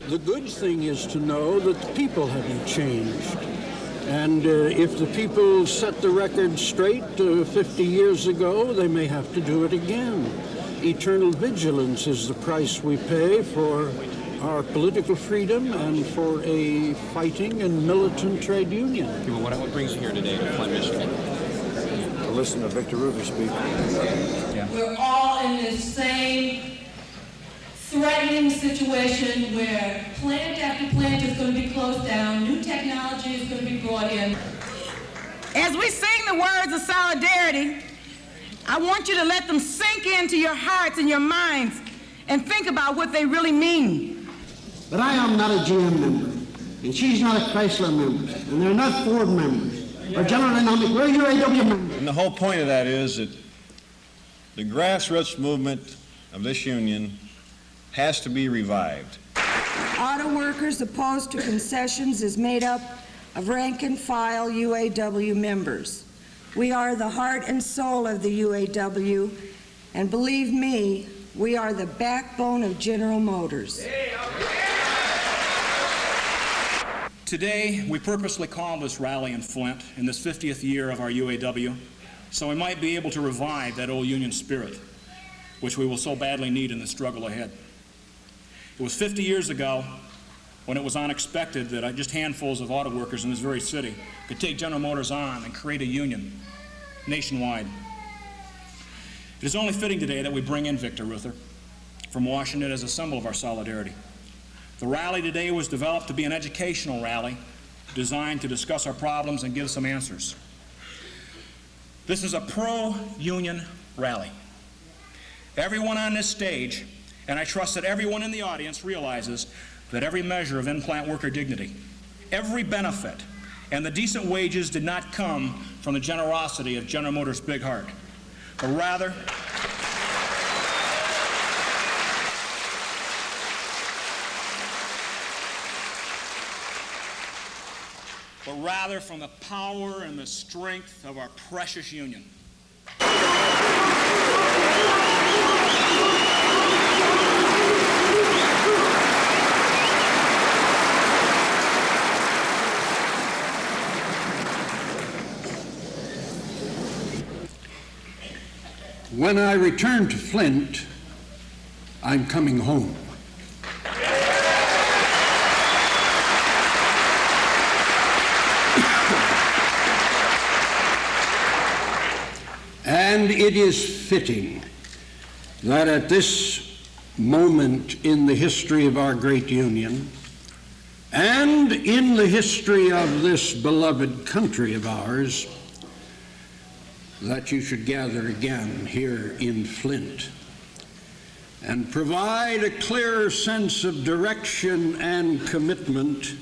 The good thing is to know that the people haven't changed. And if the people set the record straight 50 years ago, they may have to do it again. Eternal vigilance is the price we pay for our political freedom and for a fighting and militant trade union. Okay, well, what brings you here today to Flint, Michigan? To listen to Victor Reuther speak. Yeah. We're all in this same threatening situation where plant after plant is going to be closed down, new technology is going to be brought in. As we sing the words of solidarity, I want you to let them sink into your hearts and your minds and think about what they really mean. But I am not a GM member, and she's not a Chrysler member, and they're not Ford members, or General Dynamics, we're UAW members. And the whole point of that is that the grassroots movement of this union has to be revived. Auto workers opposed to concessions is made up of rank-and-file UAW members. We are the heart and soul of the UAW, and believe me, we are the backbone of General Motors. Today, we purposely called this rally in Flint in this 50th year of our UAW, so we might be able to revive that old union spirit, which we will so badly need in the struggle ahead. It was 50 years ago when it was unexpected that just handfuls of auto workers in this very city could take General Motors on and create a union nationwide. It is only fitting today that we bring in Victor Reuther from Washington as a symbol of our solidarity. The rally today was developed to be an educational rally designed to discuss our problems and give some answers. This is a pro-union rally. Everyone on this stage, and I trust that everyone in the audience, realizes that every measure of in-plant worker dignity, every benefit, and the decent wages did not come from the generosity of General Motors' big heart, but rather from the power and the strength of our precious union. When I return to Flint, I'm coming home. And it is fitting that at this moment in the history of our great union and in the history of this beloved country of ours, that you should gather again here in Flint and provide a clearer sense of direction and commitment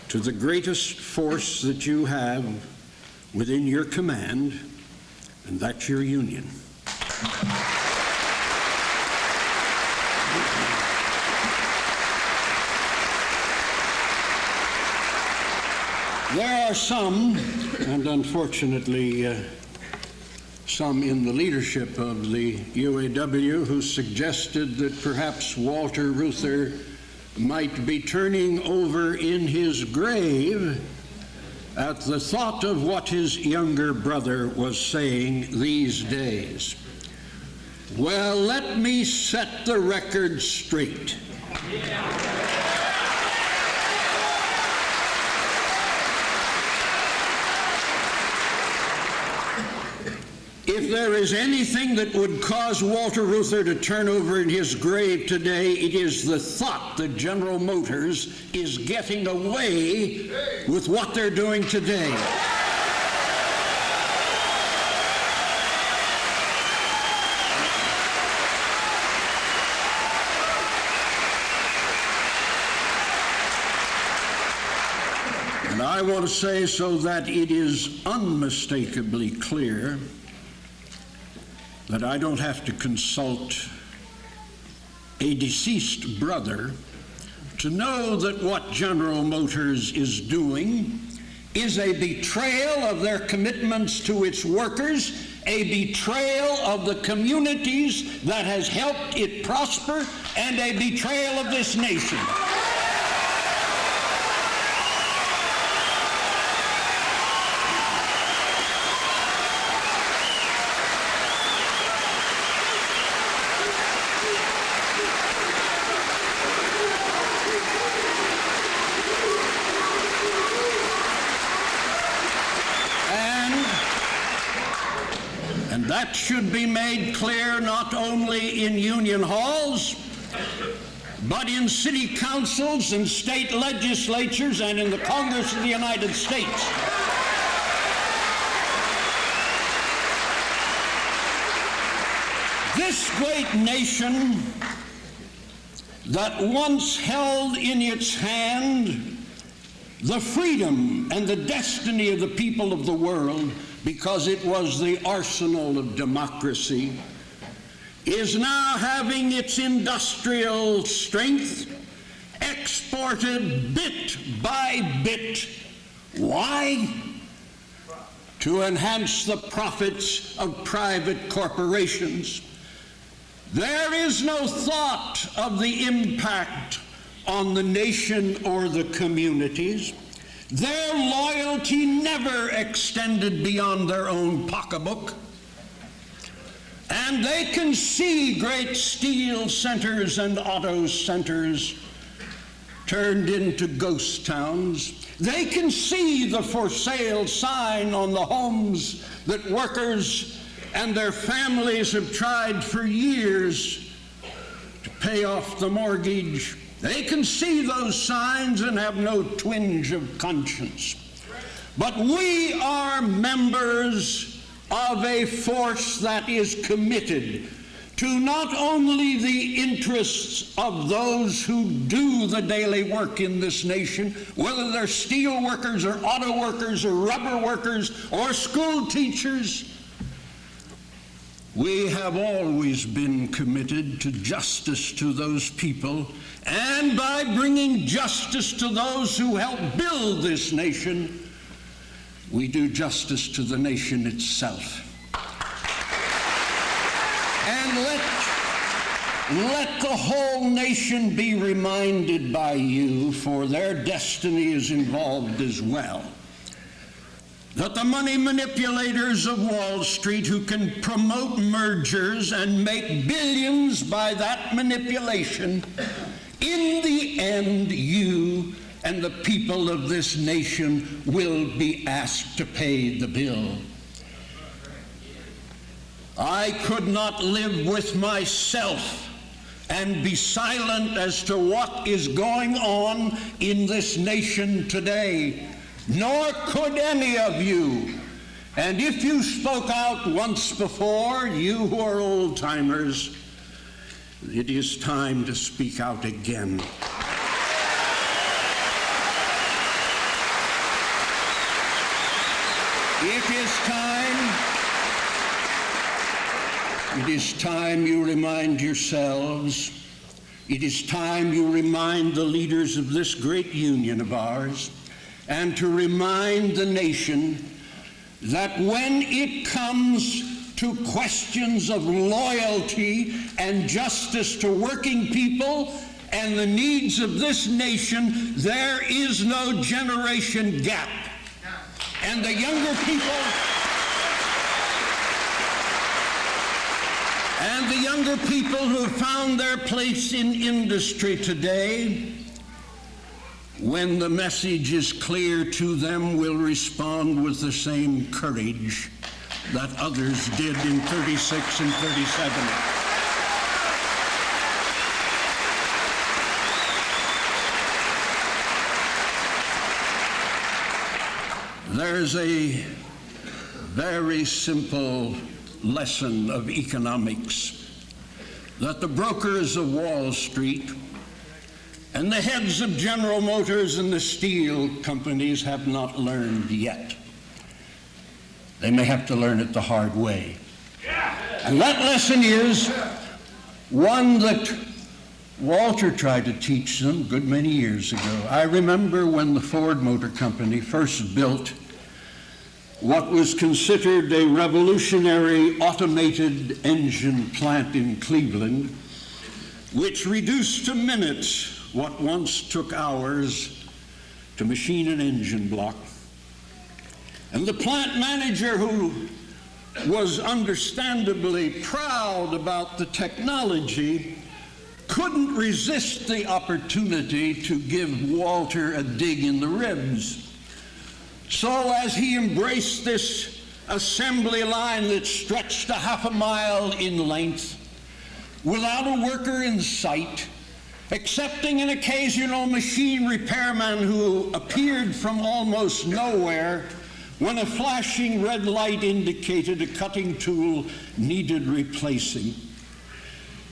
to the greatest force that you have within your command, and that's your union. There are some, and unfortunately some in the leadership of the UAW, who suggested that perhaps Walter Reuther might be turning over in his grave at the thought of what his younger brother was saying these days. Well, let me set the record straight. If there is anything that would cause Walter Reuther to turn over in his grave today, it is the thought that General Motors is getting away with what they're doing today. And I want to say, so that it is unmistakably clear, that I don't have to consult a deceased brother to know that what General Motors is doing is a betrayal of their commitments to its workers a betrayal of the communities that has helped it prosper, and a betrayal of this nation. And that should be made clear not only in union halls, but in city councils and state legislatures and in the Congress of the United States. This great nation that once held in its hand the freedom and the destiny of the people of the world, because it was the arsenal of democracy, is now having its industrial strength exported bit by bit. Why? To enhance the profits of private corporations. There is no thought of the impact on the nation or the communities. Their loyalty never extended beyond their own pocketbook. And they can see great steel centers and auto centers turned into ghost towns. They can see the for sale sign on the homes that workers and their families have tried for years to pay off the mortgage. They can see those signs and have no twinge of conscience. But we are members of a force that is committed to not only the interests of those who do the daily work in this nation, whether they're steel workers or auto workers or rubber workers or school teachers. We have always been committed to justice to those people, and by bringing justice to those who helped build this nation, we do justice to the nation itself. And let the whole nation be reminded by you, for their destiny is involved as well, that the money manipulators of Wall Street, who can promote mergers and make billions by that manipulation, in the end, you and the people of this nation will be asked to pay the bill. I could not live with myself and be silent as to what is going on in this nation today, nor could any of you. And if you spoke out once before, you who are old-timers, it is time to speak out again. It is time you remind yourselves. It is time you remind the leaders of this great union of ours, and to remind the nation that when it comes to questions of loyalty and justice to working people and the needs of this nation, there is no generation gap. And the younger people who found their place in industry today, when the message is clear to them, will respond with the same courage that others did in 36 and 37. There's a very simple lesson of economics that the brokers of Wall Street and the heads of General Motors and the steel companies have not learned yet. They may have to learn it the hard way. And that lesson is one that Walter tried to teach them a good many years ago. I remember when the Ford Motor Company first built what was considered a revolutionary automated engine plant in Cleveland, which reduced to minutes what once took hours to machine an engine block. And the plant manager, who was understandably proud about the technology, couldn't resist the opportunity to give Walter a dig in the ribs. So as he embraced this assembly line that stretched a half a mile in length, without a worker in sight, excepting an occasional machine repairman who appeared from almost nowhere when a flashing red light indicated a cutting tool needed replacing,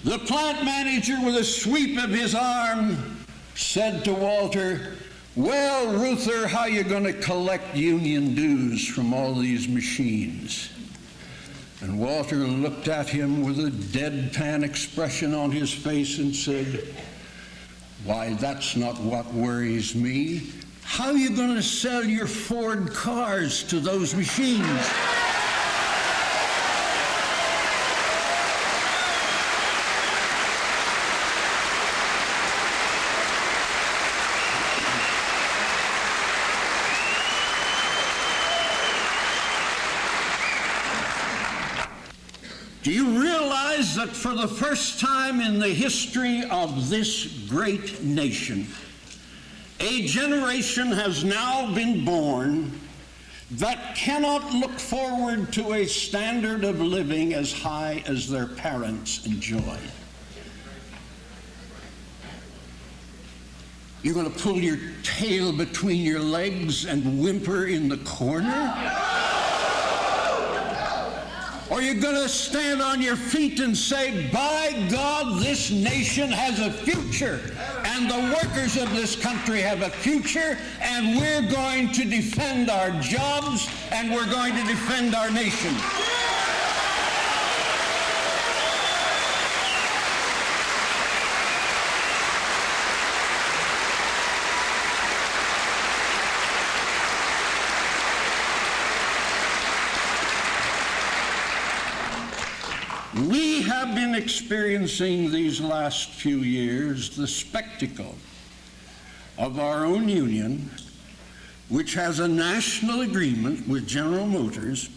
the plant manager, with a sweep of his arm, said to Walter, "Well, Reuther, how you going to collect union dues from all these machines?" And Walter looked at him with a deadpan expression on his face and said, "Why, that's not what worries me. How are you going to sell your Ford cars to those machines?" Do you realize that for the first time in the history of this great nation, a generation has now been born that cannot look forward to a standard of living as high as their parents enjoyed? You're going to pull your tail between your legs and whimper in the corner? Or you're going to stand on your feet and say, "By God, this nation has a future, and the workers of this country have a future, and we're going to defend our jobs, and we're going to defend our nation"? We have been experiencing these last few years the spectacle of our own union, which has a national agreement with General Motors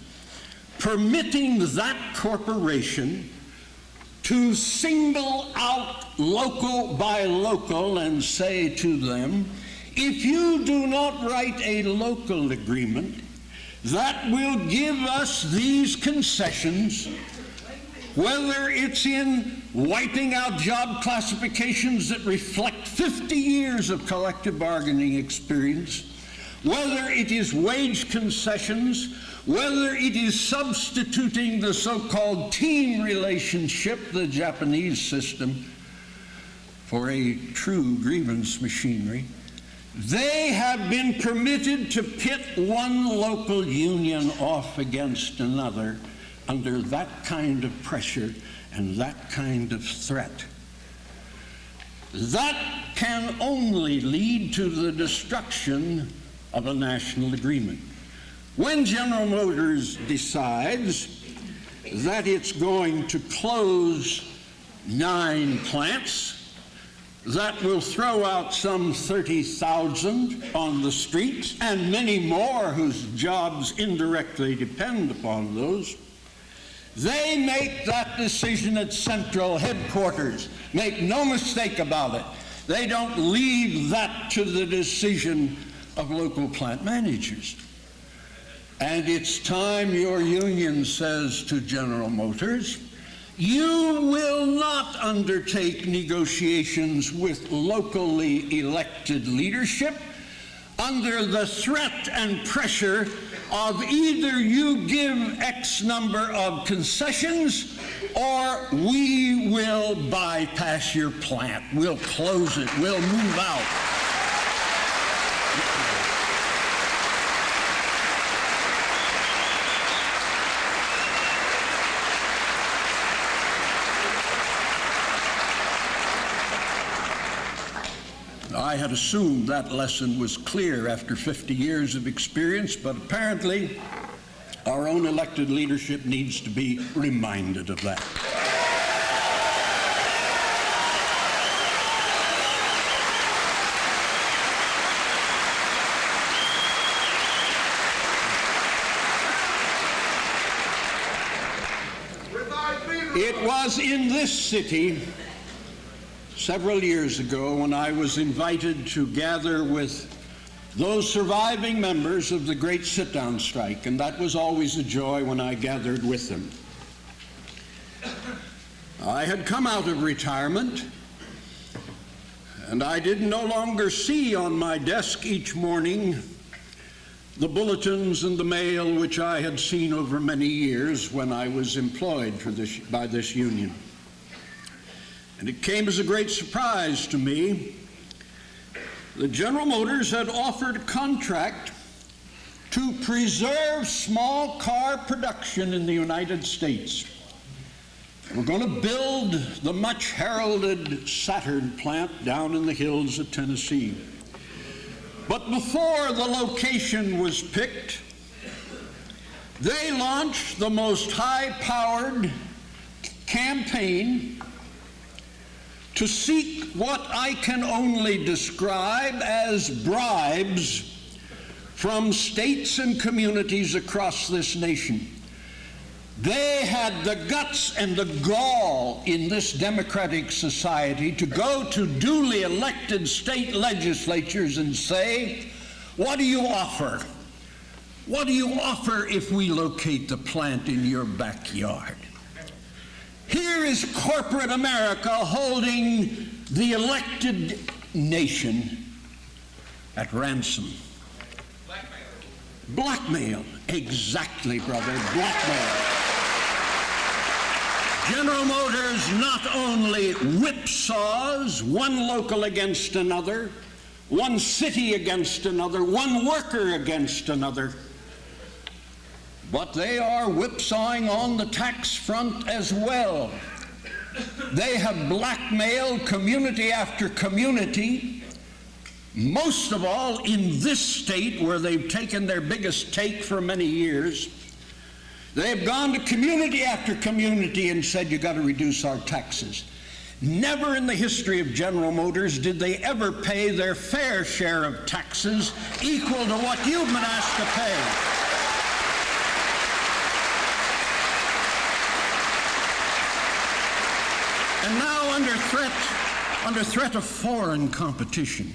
permitting that corporation to single out local by local and say to them, "If you do not write a local agreement that will give us these concessions, whether it's in wiping out job classifications that reflect 50 years of collective bargaining experience, whether it is wage concessions, whether it is substituting the so-called team relationship, the Japanese system, for a true grievance machinery, they have been permitted to pit one local union off against another under that kind of pressure and that kind of threat. That can only lead to the destruction of a national agreement. When General Motors decides that it's going to close 9 plants, that will throw out some 30,000 on the streets and many more whose jobs indirectly depend upon those, they make that decision at central headquarters. Make no mistake about it. They don't leave that to the decision of local plant managers. And it's time your union says to General Motors, "You will not undertake negotiations with locally elected leadership under the threat and pressure of either you give X number of concessions or we will bypass your plant. We'll close it. We'll move out." I had assumed that lesson was clear after 50 years of experience, but apparently Our own elected leadership needs to be reminded of that. It was in this city several years ago when I was invited to gather with those surviving members of the great sit-down strike, and that was always a joy when I gathered with them. I had come out of retirement, and I did no longer see on my desk each morning the bulletins and the mail which I had seen over many years when I was employed by this union. And it came as a great surprise to me that General Motors had offered a contract to preserve small car production in the United States. We're going to build the much heralded Saturn plant down in the hills of Tennessee. But before the location was picked, they launched the most high-powered campaign to seek what I can only describe as bribes from states and communities across this nation. They had the guts and the gall in this democratic society to go to duly elected state legislatures and say, what do you offer? What do you offer if we locate the plant in your backyard? Here is corporate America holding the elected nation at ransom. Blackmail. Exactly, brother. Blackmail. General Motors not only whipsaws one local against another, one city against another, one worker against another, but they are whipsawing on the tax front as well. They have blackmailed community after community, most of all in this state where they've taken their biggest take for many years. They've gone to community after community and said, you got to reduce our taxes. Never in the history of General Motors did they ever pay their fair share of taxes equal to what you've been asked to pay. And now under threat of foreign competition,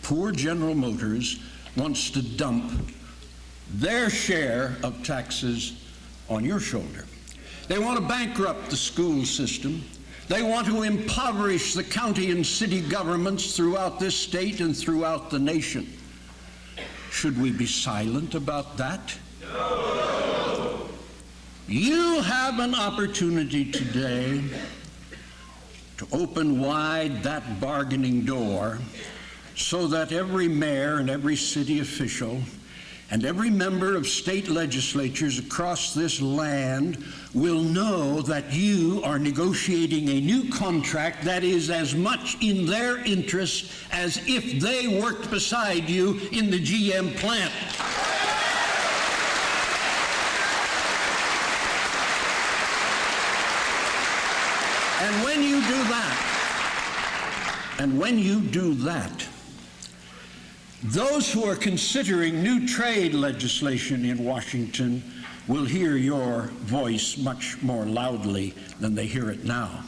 poor General Motors wants to dump their share of taxes on your shoulder. They want to bankrupt the school system. They want to impoverish the county and city governments throughout this state and throughout the nation. Should we be silent about that? No. You have an opportunity today to open wide that bargaining door so that every mayor and every city official and every member of state legislatures across this land will know that you are negotiating a new contract that is as much in their interest as if they worked beside you in the GM plant. And when you do that, those who are considering new trade legislation in Washington will hear your voice much more loudly than they hear it now.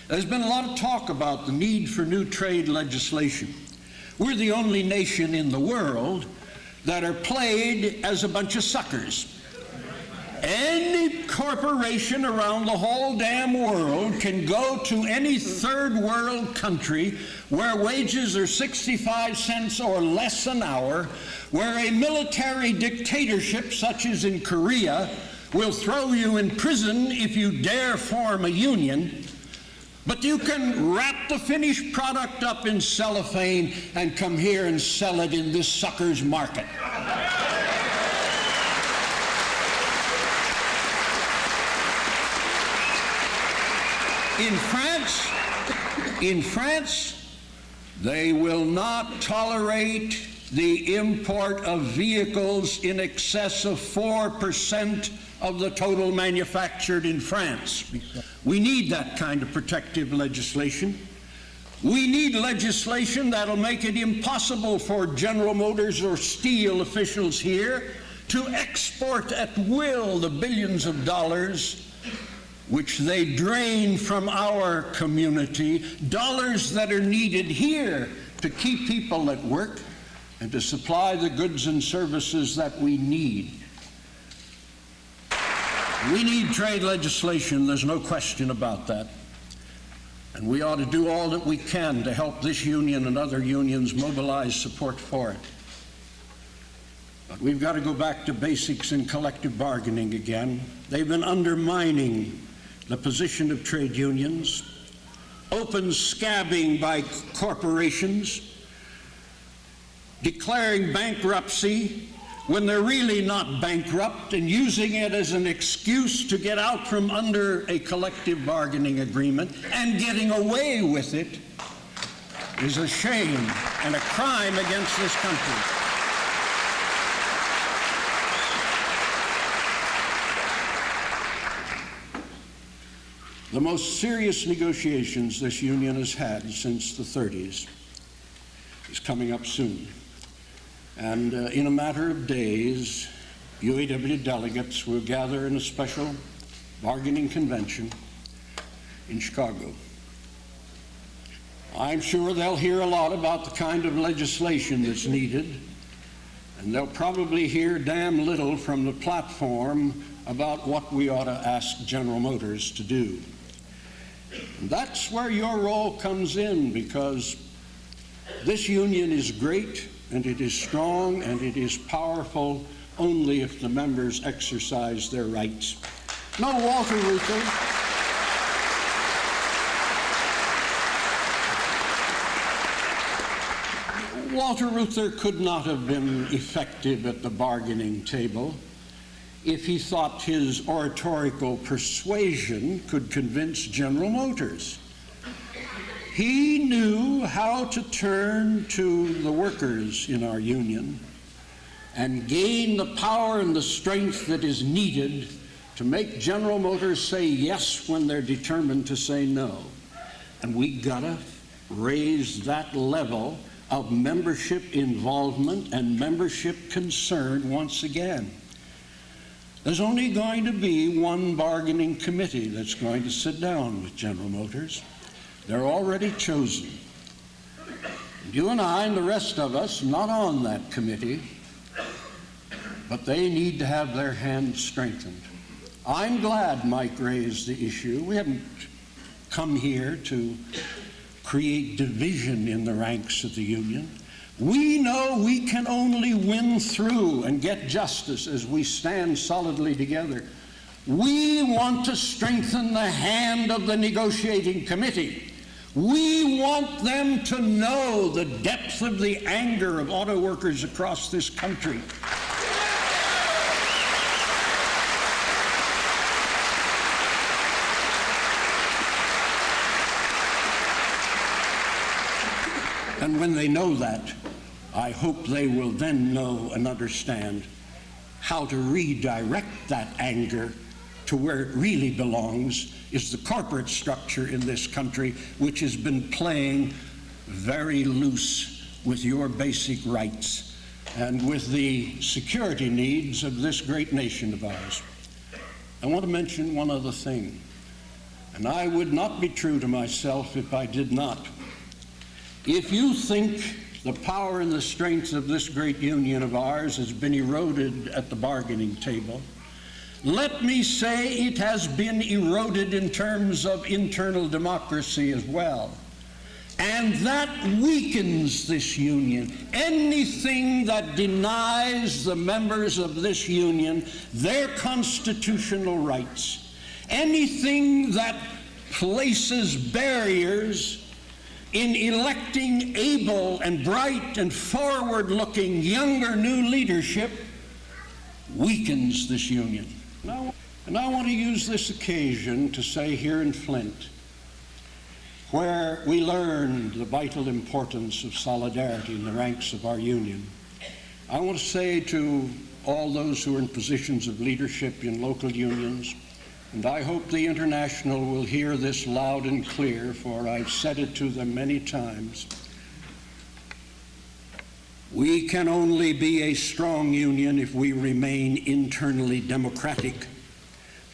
There's been a lot of talk about the need for new trade legislation. We're the only nation in the world that are played as a bunch of suckers. Any corporation around the whole damn world can go to any third world country where wages are 65 cents or less an hour, where a military dictatorship such as in Korea will throw you in prison if you dare form a union, but you can wrap the finished product up in cellophane and come here and sell it in this sucker's market. In France, they will not tolerate the import of vehicles in excess of 4% of the total manufactured in France. We need that kind of protective legislation. We need legislation that'll make it impossible for General Motors or steel officials here to export at will the billions of dollars which they drain from our community, dollars that are needed here to keep people at work and to supply the goods and services that we need. We need trade legislation, there's no question about that. And we ought to do all that we can to help this union and other unions mobilize support for it. But we've got to go back to basics in collective bargaining again. They've been undermining the position of trade unions, open scabbing by corporations, declaring bankruptcy when they're really not bankrupt, and using it as an excuse to get out from under a collective bargaining agreement and getting away with it is a shame and a crime against this country. The most serious negotiations this union has had since the 30s is coming up soon. And in a matter of days, UAW delegates will gather in a special bargaining convention in Chicago. I'm sure they'll hear a lot about the kind of legislation that's needed, and they'll probably hear damn little from the platform about what we ought to ask General Motors to do. And that's where your role comes in, because this union is great, and it is strong, and it is powerful only if the members exercise their rights. No, Walter Reuther. Walter Reuther could not have been effective at the bargaining table if he thought his oratorical persuasion could convince General Motors. He knew how to turn to the workers in our union and gain the power and the strength that is needed to make General Motors say yes when they're determined to say no. And we gotta raise that level of membership involvement and membership concern once again. There's only going to be one bargaining committee that's going to sit down with General Motors. They're already chosen. You and I and the rest of us not on that committee, but they need to have their hands strengthened. I'm glad Mike raised the issue. We haven't come here to create division in the ranks of the union. We know we can only win through and get justice as we stand solidly together. We want to strengthen the hand of the negotiating committee. We want them to know the depth of the anger of auto workers across this country. And when they know that, I hope they will then know and understand how to redirect that anger to where it really belongs, is the corporate structure in this country, which has been playing very loose with your basic rights and with the security needs of this great nation of ours. I want to mention one other thing, and I would not be true to myself if I did not. If you think the power and the strength of this great union of ours has been eroded at the bargaining table, let me say it has been eroded in terms of internal democracy as well. And that weakens this union. Anything that denies the members of this union their constitutional rights, anything that places barriers in electing able and bright and forward-looking younger new leadership, weakens this union. And I want to use this occasion to say here in Flint, where we learned the vital importance of solidarity in the ranks of our union. I want to say to all those who are in positions of leadership in local unions, and I hope the International will hear this loud and clear, for I've said it to them many times. We can only be a strong union if we remain internally democratic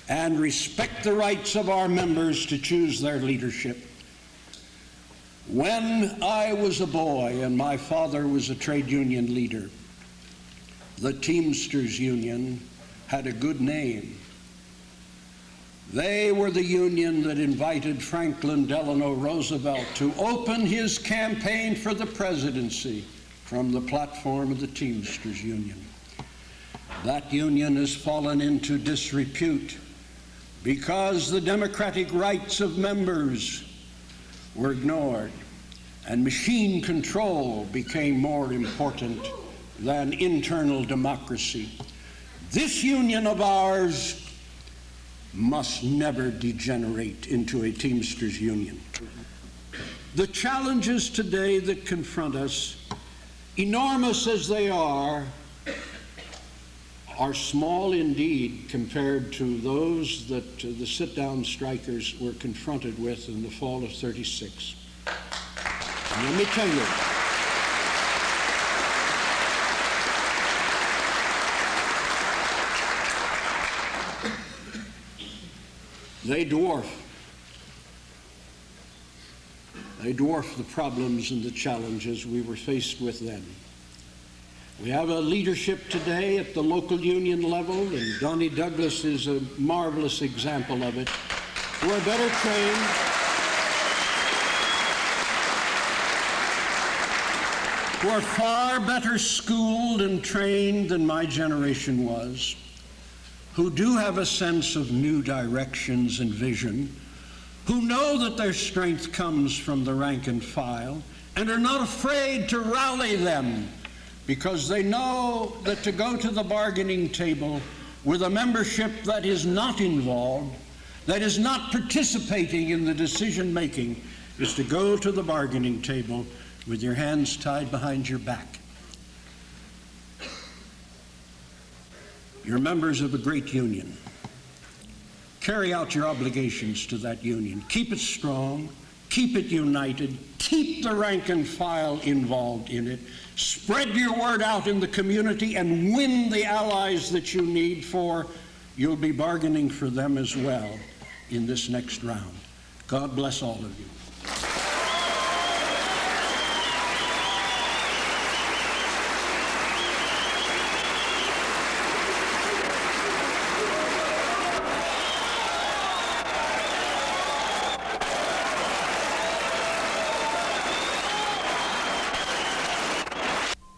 and respect the rights of our members to choose their leadership. When I was a boy and my father was a trade union leader, the Teamsters Union had a good name. They were the union that invited Franklin Delano Roosevelt to open his campaign for the presidency from the platform of the Teamsters Union. That union has fallen into disrepute because the democratic rights of members were ignored, and machine control became more important than internal democracy. This union of ours must never degenerate into a Teamsters Union. The challenges today that confront us, enormous as they are small indeed compared to those that the sit-down strikers were confronted with in the fall of '36. And let me tell you, they dwarf the problems and the challenges we were faced with then. We have a leadership today at the local union level, and Donnie Douglas is a marvelous example of it, who are better trained, who are far better schooled and trained than my generation was, who do have a sense of new directions and vision, who know that their strength comes from the rank and file, and are not afraid to rally them, because they know that to go to the bargaining table with a membership that is not involved, that is not participating in the decision-making, is to go to the bargaining table with your hands tied behind your back. You're members of a great union. Carry out your obligations to that union. Keep it strong, keep it united, keep the rank and file involved in it. Spread your word out in the community and win the allies that you need, for you'll be bargaining for them as well in this next round. God bless all of you.